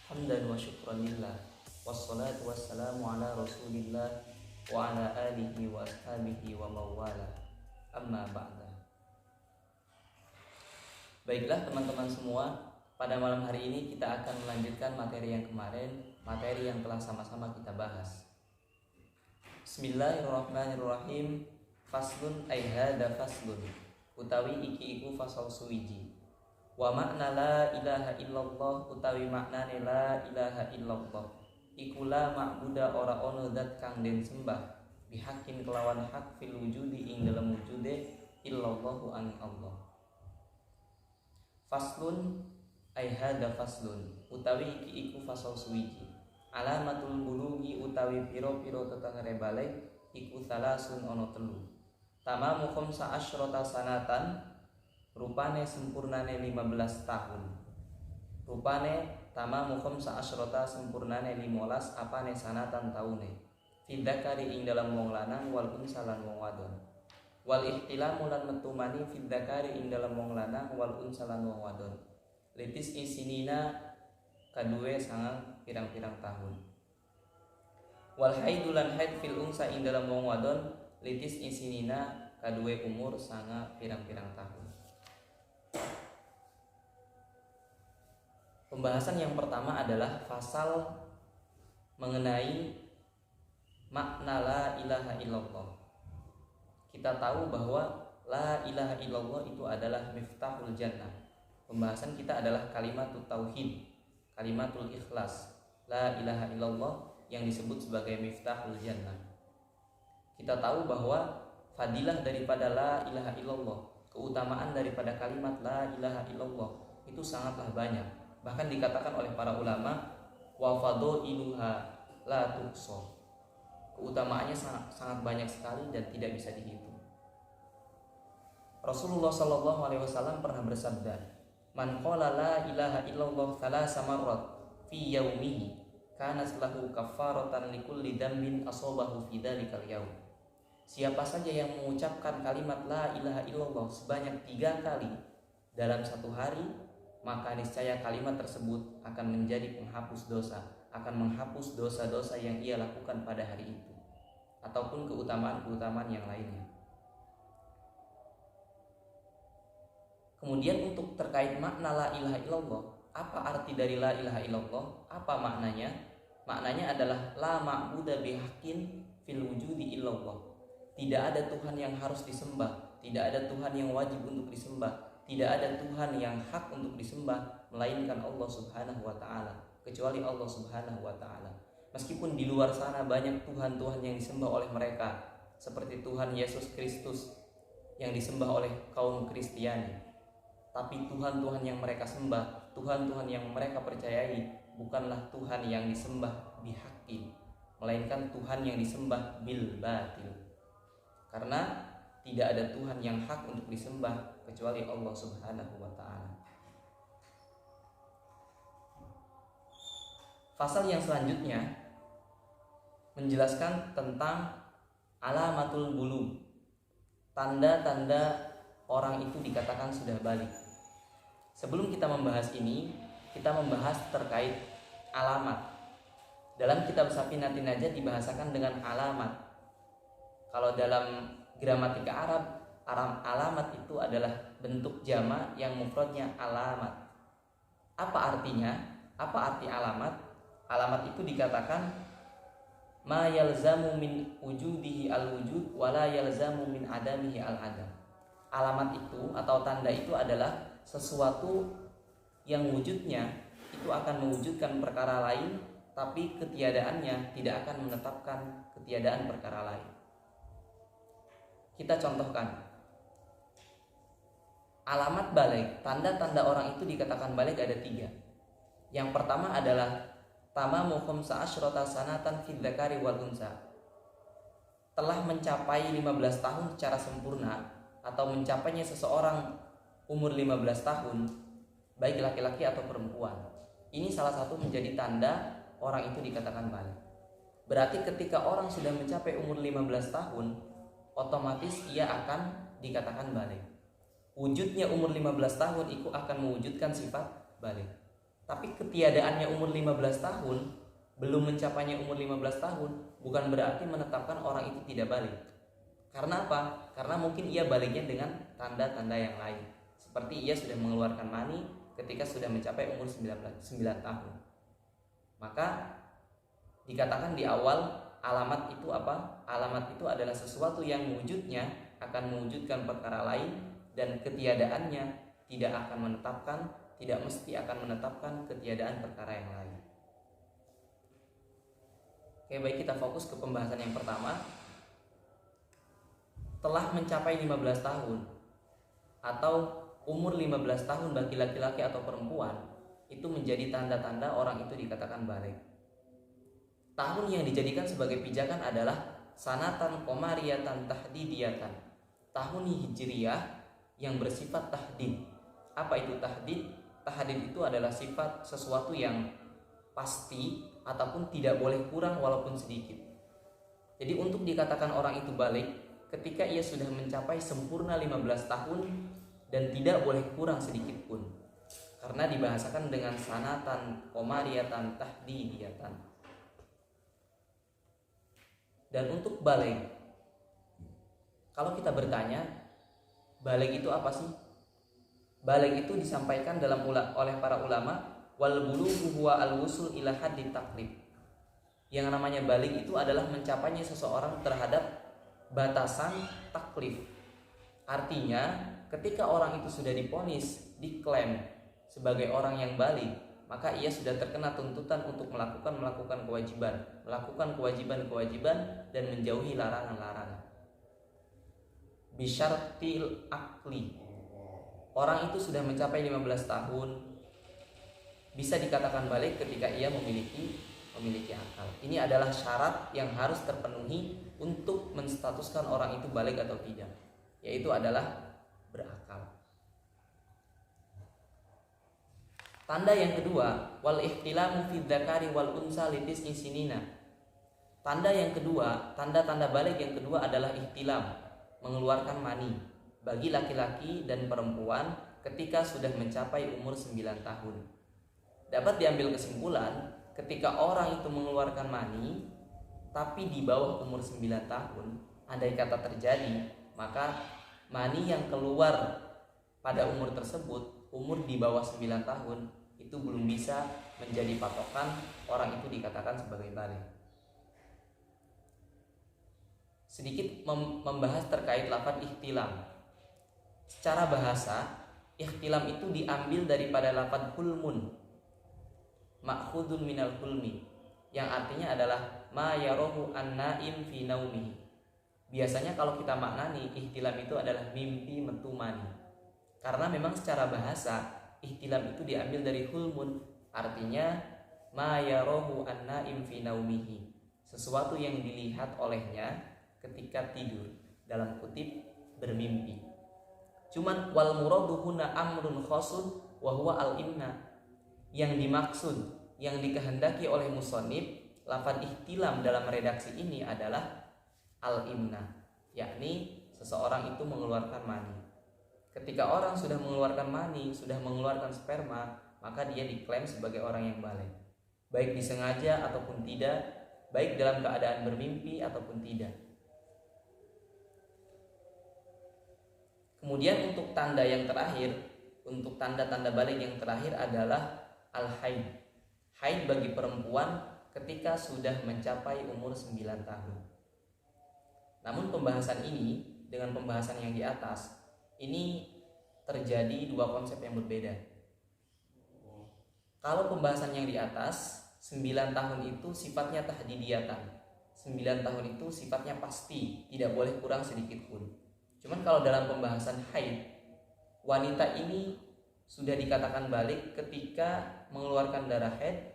Hamdan wa syukran lillah. Wassalatu wassalamu ala rasulillah wa ala alihi wa ashabihi wa mawala. Amma ba'da. Baiklah teman-teman semua, pada malam hari ini kita akan melanjutkan materi yang kemarin, materi yang telah sama-sama kita bahas. Bismillahirrahmanirrahim. Faslun ay hada faslun, utawi iki iku fasal suwiji. Wa makna la ilaha illallah, utawi maknane la ilaha illallah iku la ma'buda ora ono zat kang den sembah bihakin kelawan hak fil wujudi ing dalam wujude illallahu an Allah. Faslun ay hada faslun, utawi iki iku fasal suwiji. Alamatul bulughi, utawi piro-piro tetengere balik iku salasun ono telu. Tamamu khamsa asyrata sanatan, rupane sempurnane 15 tahun. Rupane tamamu khamsa asyrata, sempurnane 15 apane sanatan taune. Fidzakari ing dalam wong lanang, wal unsa lan wong wadon. Wal ihtilamu lan metumani fidzakari ing dalam wong lanang, wal unsa lan wong wadon. Litis isinina kaduwe sangang pirang-pirang tahun. Wal haidu lan haid fil unsa ing dalam wong wadon, litis isinina kaduwe umur sanga pirang-pirang tahun. Pembahasan yang pertama adalah fasal mengenai makna la ilaha illallah. Kita tahu bahwa la ilaha illallah itu adalah miftahul jannah. Pembahasan kita adalah kalimatul tauhid, kalimatul ikhlas. La ilaha illallah yang disebut sebagai miftahul jannah. Kita tahu bahwa fadilah daripada la ilaha illallah, keutamaan daripada kalimat la ilaha illallah itu sangatlah banyak. Bahkan dikatakan oleh para ulama, wa fadailuha la tuhsa. Keutamaannya sangat banyak sekali dan tidak bisa dihitung. Rasulullah SAW pernah bersabda, man qala la ilaha illallah thalatha marrat fi yaumihi kanat lahu kafaratan likulli dambin asabahu fi dzalikal yaum. Siapa saja yang mengucapkan kalimat la ilaha illallah sebanyak 3 kali dalam satu hari, maka niscaya kalimat tersebut akan menjadi penghapus dosa, akan menghapus dosa-dosa yang ia lakukan pada hari itu, ataupun keutamaan-keutamaan yang lainnya. Kemudian untuk terkait makna la ilaha illallah, apa arti dari la ilaha illallah? Apa maknanya? Maknanya adalah la ma'buda bihaqqin fil wujudi illallah. Tidak ada Tuhan yang harus disembah, tidak ada Tuhan yang wajib untuk disembah, tidak ada Tuhan yang hak untuk disembah melainkan Allah Subhanahu wa taala, kecuali Allah Subhanahu wa taala. Meskipun di luar sana banyak tuhan-tuhan yang disembah oleh mereka, seperti Tuhan Yesus Kristus yang disembah oleh kaum Kristiani, tapi Tuhan-Tuhan yang mereka sembah, Tuhan-Tuhan yang mereka percayai bukanlah Tuhan yang disembah bihaqqin, melainkan Tuhan yang disembah bil batil. Karena tidak ada Tuhan yang hak untuk disembah kecuali Allah Subhanahu wa ta'ala. Fasal yang selanjutnya menjelaskan tentang alamatul bulugh, tanda-tanda orang itu dikatakan sudah balik. Sebelum kita membahas ini, kita membahas terkait alamat. Dalam kitab Safinatun Najat dibahasakan dengan alamat. Kalau dalam gramatika Arab, alamat itu adalah bentuk jama yang mufradnya alamat. Apa artinya? Apa arti alamat? Alamat itu dikatakan ma yalzamu min wujudihi al-wujud wa la yalzamu min adamihi al-adam. Alamat itu atau tanda itu adalah sesuatu yang wujudnya itu akan mewujudkan perkara lain, tapi ketiadaannya tidak akan menetapkan ketiadaan perkara lain. Kita contohkan. Alamat balik, tanda-tanda orang itu dikatakan balik ada 3. Yang pertama adalah tamamu khamsa asyrata sanatan fil dzakari wal unsa. Telah mencapai 15 tahun secara sempurna, atau mencapainya seseorang umur 15 tahun, baik laki-laki atau perempuan. Ini salah satu menjadi tanda orang itu dikatakan balik. Berarti ketika orang sudah mencapai umur 15 tahun, otomatis ia akan dikatakan balik. Wujudnya umur 15 tahun itu akan mewujudkan sifat balik. Tapi ketiadaannya umur 15 tahun, belum mencapainya umur 15 tahun, bukan berarti menetapkan orang itu tidak balik. Karena apa? Karena mungkin ia baliknya dengan tanda-tanda yang lain. Seperti ia sudah mengeluarkan mani ketika sudah mencapai umur 9 tahun. Maka dikatakan di awal, alamat itu apa? Alamat itu adalah sesuatu yang wujudnya akan mewujudkan perkara lain, dan ketiadaannya tidak akan menetapkan, tidak mesti akan menetapkan ketiadaan perkara yang lain. Oke, baik, kita fokus ke pembahasan yang pertama. Telah mencapai 15 tahun atau umur 15 tahun bagi laki-laki atau perempuan itu menjadi tanda-tanda orang itu dikatakan balik. Tahun yang dijadikan sebagai pijakan adalah sanatan qomariyatan tahdidiyatan, tahun hijriyah yang bersifat tahdid. Apa itu tahdid? Tahdid itu adalah sifat sesuatu yang pasti ataupun tidak boleh kurang walaupun sedikit. Jadi untuk dikatakan orang itu balik ketika ia sudah mencapai sempurna 15 tahun dan tidak boleh kurang sedikit pun. Karena dibahasakan dengan sanatan qomariyatan tahdidiyatan. Dan untuk balik, kalau kita bertanya, balik itu apa sih? Balik itu disampaikan oleh para ulama, wal bulughu huwa al-wusul ila haddit taklif. Yang namanya balik itu adalah mencapainya seseorang terhadap batasan taklif. Artinya, ketika orang itu sudah divonis, diklaim sebagai orang yang balik, maka ia sudah terkena tuntutan untuk melakukan kewajiban dan menjauhi larangan-larangan. Bisyartil akli. Orang itu sudah mencapai 15 tahun, bisa dikatakan balik ketika ia memiliki akal. Ini adalah syarat yang harus terpenuhi untuk menstatuskan orang itu balik atau tidak, yaitu adalah berakal. Tanda yang kedua, wal ihtilamu fi dzakari wal unsa li tis'i sinina. Tanda yang kedua, tanda-tanda balik yang kedua adalah ihtilam, mengeluarkan mani bagi laki-laki dan perempuan ketika sudah mencapai umur 9 tahun. Dapat diambil kesimpulan, ketika orang itu mengeluarkan mani tapi di bawah umur 9 tahun, andai kata terjadi, maka mani yang keluar pada umur tersebut, umur di bawah 9 tahun, itu belum bisa menjadi patokan orang itu dikatakan sebagai balik. Sedikit membahas terkait lafaz ihtilam. Secara bahasa, ihtilam itu diambil daripada lafaz hulmun, ma'khudun minal hulmi, yang artinya adalah ma yarahu an-naim fi naumihi. Biasanya kalau kita maknani, ihtilam itu adalah mimpi metu mani. Karena memang secara bahasa, ihtilam itu diambil dari hulmun, artinya ma yarahu an-naim fi naumihi, sesuatu yang dilihat olehnya ketika tidur, dalam kutip bermimpi. Cuman wal muradu huna amrun khosun wa huwa al-imna. Yang dimaksud, yang dikehendaki oleh musannif lafaz ihtilam dalam redaksi ini adalah al-imna, yakni seseorang itu mengeluarkan mani. Ketika orang sudah mengeluarkan mani, sudah mengeluarkan sperma, maka dia diklaim sebagai orang yang balik, baik disengaja ataupun tidak, baik dalam keadaan bermimpi ataupun tidak. Kemudian untuk tanda yang terakhir, untuk tanda-tanda balik yang terakhir adalah al-haid. Haid bagi perempuan ketika sudah mencapai umur 9 tahun. Namun pembahasan ini dengan pembahasan yang di atas, ini terjadi dua konsep yang berbeda. Kalau pembahasan yang di atas, 9 tahun itu sifatnya tahdidiyatan. 9 tahun itu sifatnya pasti, tidak boleh kurang sedikit pun. Cuman kalau dalam pembahasan haid, wanita ini sudah dikatakan balik ketika mengeluarkan darah haid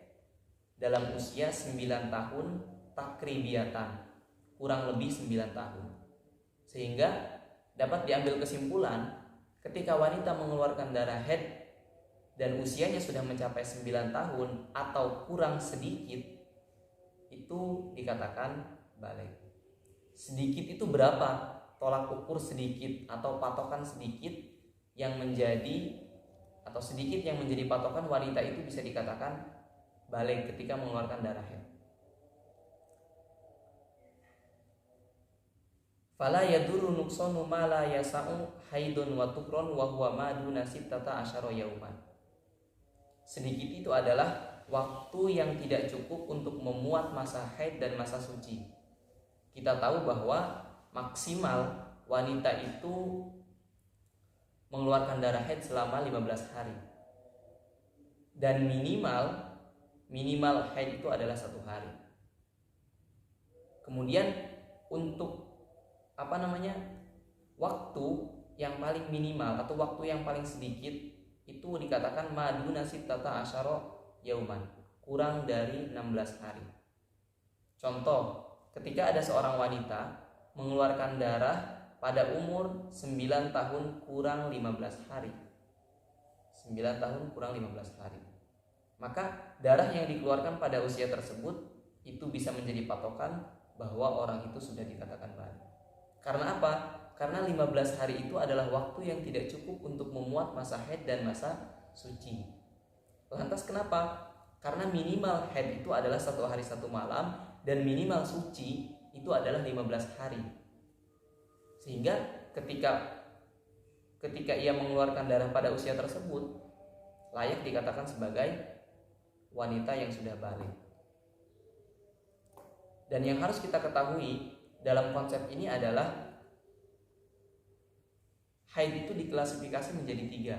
dalam usia 9 tahun takribiyatan, kurang lebih 9 tahun. Sehingga dapat diambil kesimpulan ketika wanita mengeluarkan darah haid dan usianya sudah mencapai 9 tahun atau kurang sedikit, itu dikatakan balik. Sedikit itu berapa? Tolak ukur sedikit atau patokan sedikit yang menjadi atau sedikit yang menjadi patokan wanita itu bisa dikatakan balik ketika mengeluarkan darah haid. Fala yadurru nuqsanu ma la yasa'u haidun wa tukron wa huwa ma duna sittata asyara yauman. Sedikit itu adalah waktu yang tidak cukup untuk memuat masa haid dan masa suci. Kita tahu bahwa maksimal wanita itu mengeluarkan darah haid selama 15 hari. Dan minimal haid itu adalah 1 hari. Kemudian untuk waktu yang paling minimal atau waktu yang paling sedikit itu dikatakan maduna sittata asyara yauman, kurang dari 16 hari. Contoh, ketika ada seorang wanita mengeluarkan darah pada umur 9 tahun kurang 15 hari. 9 tahun kurang 15 hari. Maka darah yang dikeluarkan pada usia tersebut itu bisa menjadi patokan bahwa orang itu sudah dikatakan balik. Karena apa? Karena 15 hari itu adalah waktu yang tidak cukup untuk memuat masa haid dan masa suci. Lantas kenapa? Karena minimal haid itu adalah 1 hari 1 malam dan minimal suci itu adalah 15 hari. Sehingga ketika ia mengeluarkan darah pada usia tersebut layak dikatakan sebagai wanita yang sudah balik. Dan yang harus kita ketahui dalam konsep ini adalah haid itu diklasifikasi menjadi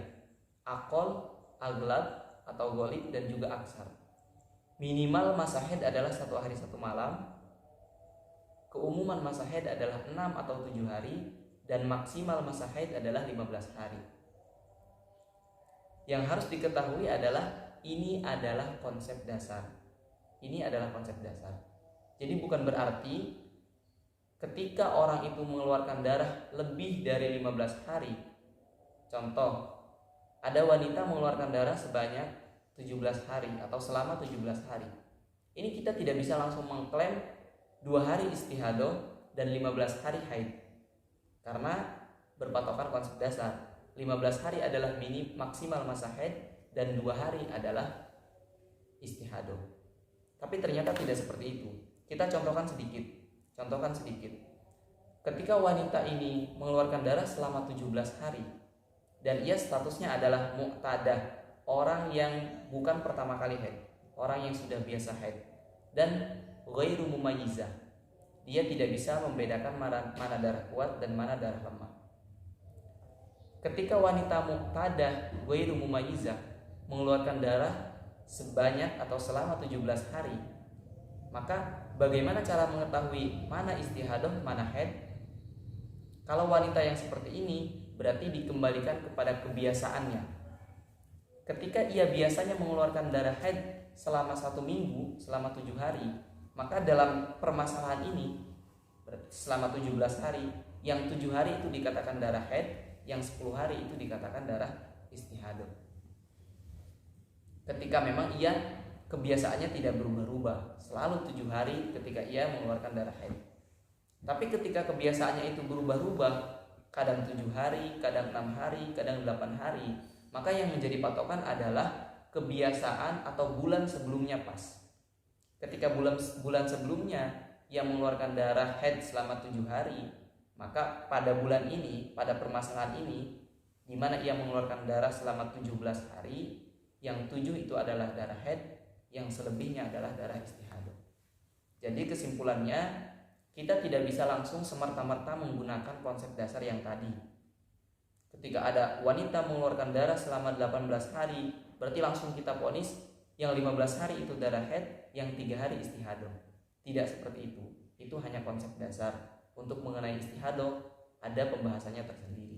3, aqall, aghlab atau ghalib dan juga aksar. Minimal masa haid adalah 1 hari 1 malam. Keumuman masa haid adalah 6 atau 7 hari dan maksimal masa haid adalah 15 hari. Yang harus diketahui adalah ini adalah konsep dasar. Ini adalah konsep dasar. Jadi bukan berarti ketika orang itu mengeluarkan darah lebih dari 15 hari. Contoh, ada wanita mengeluarkan darah sebanyak 17 hari atau selama 17 hari. Ini kita tidak bisa langsung mengklaim 2 hari istihadah dan 15 hari haid. Karena berpatokan konsep dasar. 15 hari adalah maksimal masa haid dan 2 hari adalah istihadah. Tapi ternyata tidak seperti itu. Kita contohkan sedikit. Ketika wanita ini mengeluarkan darah selama 17 hari dan ia statusnya adalah mu'tadah, orang yang bukan pertama kali haid, orang yang sudah biasa haid, dan ghairu mumayyizah, dia tidak bisa membedakan mana darah kuat dan mana darah lemah. Ketika wanita muqtadah ghairu mumayyizah mengeluarkan darah sebanyak atau selama 17 hari, maka bagaimana cara mengetahui mana istihadah, mana haid? Kalau wanita yang seperti ini berarti dikembalikan kepada kebiasaannya. Ketika ia biasanya mengeluarkan darah haid selama 1 minggu, selama 7 hari, maka dalam permasalahan ini selama 17 hari, yang 7 hari itu dikatakan darah haid, yang 10 hari itu dikatakan darah istihadah. Ketika memang ia kebiasaannya tidak berubah-ubah, selalu 7 hari ketika ia mengeluarkan darah haid. Tapi ketika kebiasaannya itu berubah-ubah, kadang 7 hari, kadang 6 hari, kadang 8 hari, maka yang menjadi patokan adalah kebiasaan atau bulan sebelumnya pas. Ketika bulan sebelumnya ia mengeluarkan darah haid selama 7 hari, maka pada bulan ini, pada permasalahan ini, di mana ia mengeluarkan darah selama 17 hari, yang 7 itu adalah darah haid, yang selebihnya adalah darah istihadah. Jadi kesimpulannya, kita tidak bisa langsung semerta-merta menggunakan konsep dasar yang tadi. Ketika ada wanita mengeluarkan darah selama 18 hari, berarti langsung kita vonis yang 15 hari itu darah haid, yang 3 hari istihadah. Tidak seperti itu. Itu hanya konsep dasar. Untuk mengenai istihadah ada pembahasannya tersendiri.